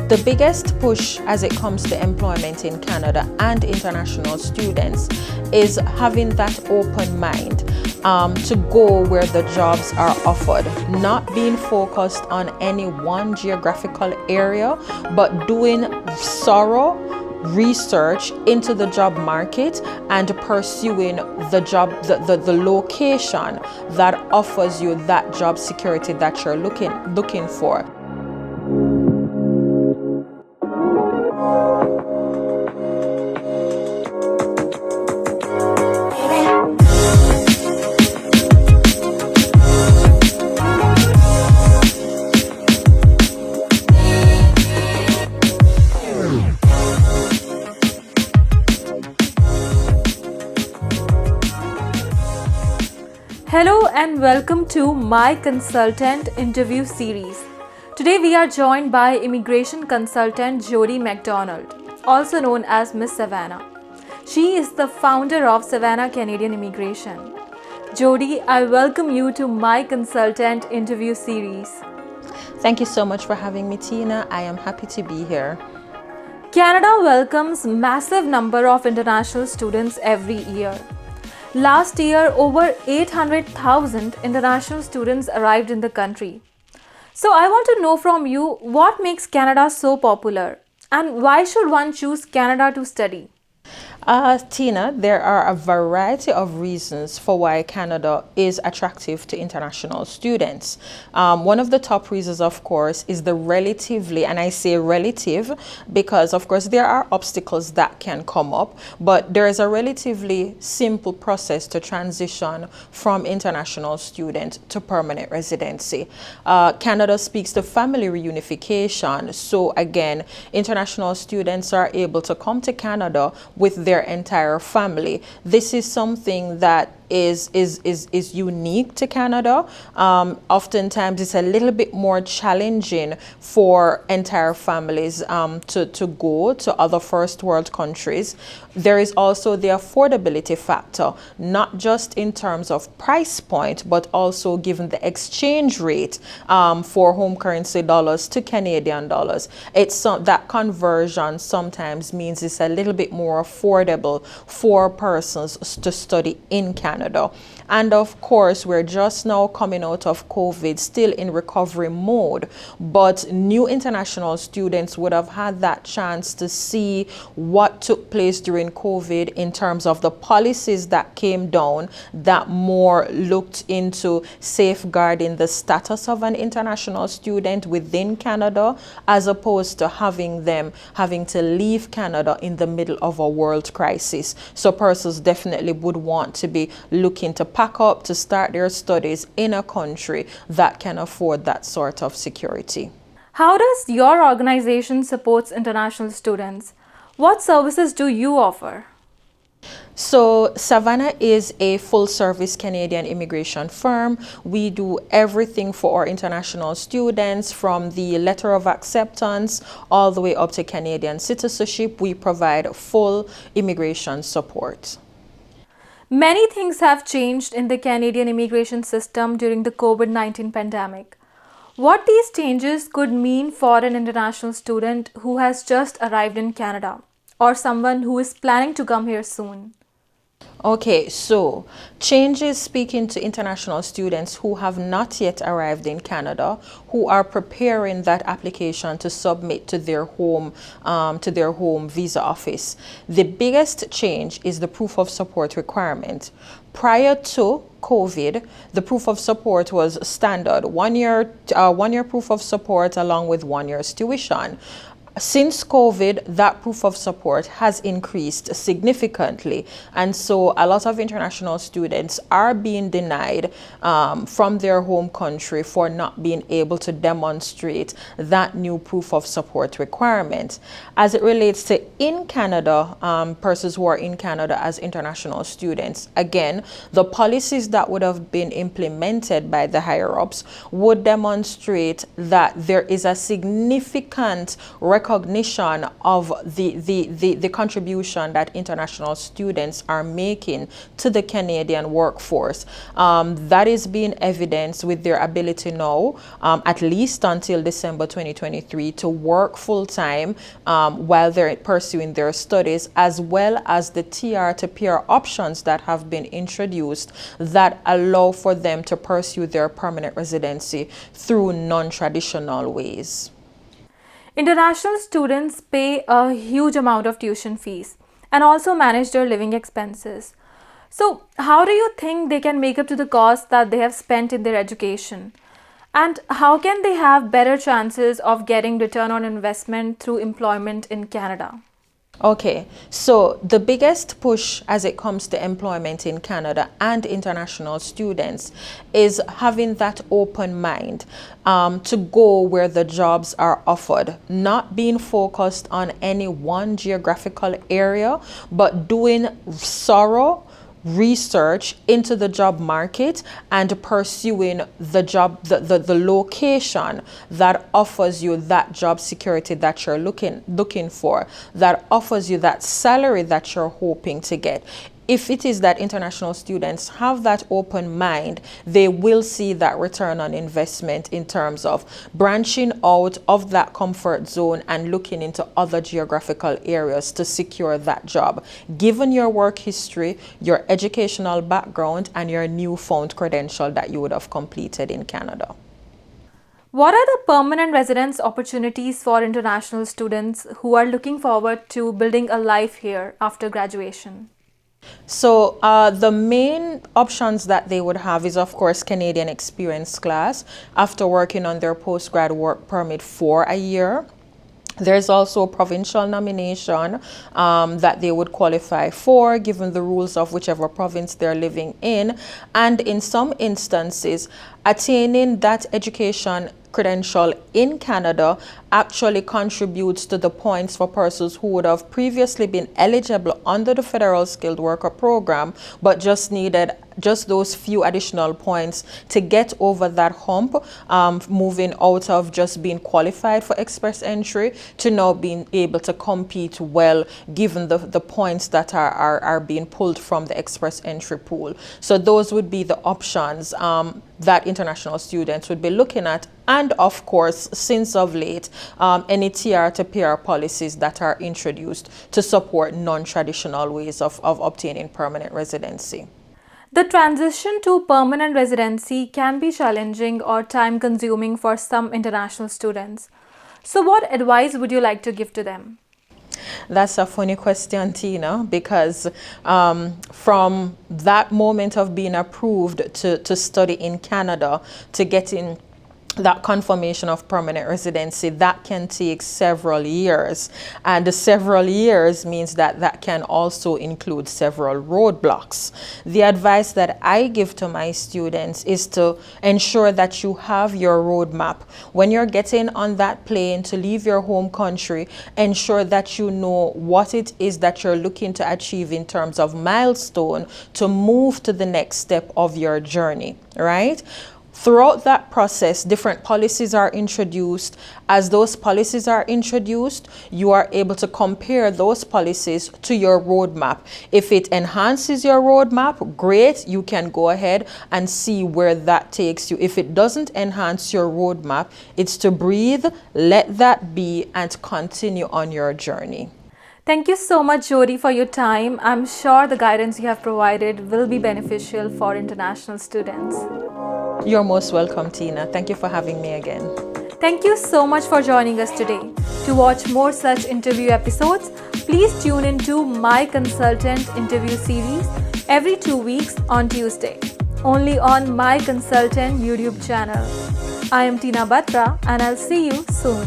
The biggest push as it comes to employment in Canada and international students is having that open mind to go where the jobs are offered, not being focused on any one geographical area, but doing thorough research into the job market and pursuing the job, the location that offers you that job security that you're looking for. Hello and welcome to My Consultant Interview Series. Today we are joined by immigration consultant Jodi McDonald, also known as Miss Savannah. She is the founder of Savannah Canadian Immigration. Jodi, I welcome you to My Consultant Interview Series. Thank you so much for having me, Tina. I am happy to be here. Canada welcomes massive number of international students every year. Last year, over 800,000 international students arrived in the country. So I want to know from you, what makes Canada so popular and why should one choose Canada to study? Tina, there are a variety of reasons for why Canada is attractive to international students. One of the top reasons, of course, is the relatively, and I say relative because, of course, there are obstacles that can come up, but there is a relatively simple process to transition from international student to permanent residency. Canada speaks to family reunification, so again, international students are able to come to Canada with their entire family. This is something that is unique to Canada. Oftentimes it's a little bit more challenging for entire families to go to other first world countries. There is also the affordability factor, not just in terms of price point, but also given the exchange rate for home currency dollars to Canadian dollars. It's that conversion sometimes means it's a little bit more affordable for persons to study in Canada. And of course, we're just now coming out of COVID, still in recovery mode, but new international students would have had that chance to see what took place during COVID in terms of the policies that came down that more looked into safeguarding the status of an international student within Canada, as opposed to having to leave Canada in the middle of a world crisis. So persons definitely would want to be looking to pack up to start their studies in a country that can afford that sort of security. How does your organization support international students? What services do you offer? So Savannah is a full-service Canadian immigration firm. We do everything for our international students, from the letter of acceptance all the way up to Canadian citizenship. We provide full immigration support. Many things have changed in the Canadian immigration system during the COVID-19 pandemic. What these changes could mean for an international student who has just arrived in Canada or someone who is planning to come here soon? Okay, so changes speaking to international students who have not yet arrived in Canada, who are preparing that application to submit to their home visa office. The biggest change is the proof of support requirement. Prior to COVID, the proof of support was standard, one year proof of support along with 1 year's tuition. Since COVID, that proof of support has increased significantly, and so a lot of international students are being denied from their home country for not being able to demonstrate that new proof of support requirement. As it relates to in Canada, persons who are in Canada as international students, again, the policies that would have been implemented by the higher-ups would demonstrate that there is a significant recognition of the contribution that international students are making to the Canadian workforce. That is being evidenced with their ability now, at least until December 2023, to work full-time while they're pursuing their studies, as well as the TR to PR options that have been introduced that allow for them to pursue their permanent residency through non-traditional ways. International students pay a huge amount of tuition fees and also manage their living expenses. So, how do you think they can make up to the cost that they have spent in their education? And how can they have better chances of getting return on investment through employment in Canada? Okay, so the biggest push as it comes to employment in Canada and international students is having that open mind to go where the jobs are offered, not being focused on any one geographical area, but doing thorough research into the job market and pursuing the the location that offers you that job security that you're looking for, that offers you that salary that you're hoping to get. If it is that international students have that open mind, they will see that return on investment in terms of branching out of that comfort zone and looking into other geographical areas to secure that job, given your work history, your educational background, and your newfound credential that you would have completed in Canada. What are the permanent residence opportunities for international students who are looking forward to building a life here after graduation? So the main options that they would have is, of course, Canadian Experience Class after working on their postgrad work permit for a year. There's also provincial nomination that they would qualify for, given the rules of whichever province they're living in. And in some instances, attaining that education credential in Canada actually contributes to the points for persons who would have previously been eligible under the Federal Skilled Worker Program, but just needed just those few additional points to get over that hump, moving out of just being qualified for express entry to now being able to compete well, given the points that are being pulled from the express entry pool. So those would be the options that international students would be looking at. And of course, since of late, any TR to PR policies that are introduced to support non-traditional ways of obtaining permanent residency. The transition to permanent residency can be challenging or time-consuming for some international students. So what advice would you like to give to them? That's a funny question, Tina, because from that moment of being approved to study in Canada to getting that confirmation of permanent residency, that can take several years. And the several years means that can also include several roadblocks. The advice that I give to my students is to ensure that you have your roadmap. When you're getting on that plane to leave your home country, ensure that you know what it is that you're looking to achieve in terms of milestone to move to the next step of your journey, right? Throughout that process, different policies are introduced. As those policies are introduced, you are able to compare those policies to your roadmap. If it enhances your roadmap, great, you can go ahead and see where that takes you. If it doesn't enhance your roadmap, it's to breathe, let that be, and continue on your journey. Thank you so much, Jodi, for your time. I'm sure the guidance you have provided will be beneficial for international students. You're most welcome, Tina. Thank you for having me again. Thank you so much for joining us today. To watch more such interview episodes, please tune into My Consultant Interview Series every 2 weeks on Tuesday, only on My Consultant YouTube channel. I am Tina Batra and I'll see you soon.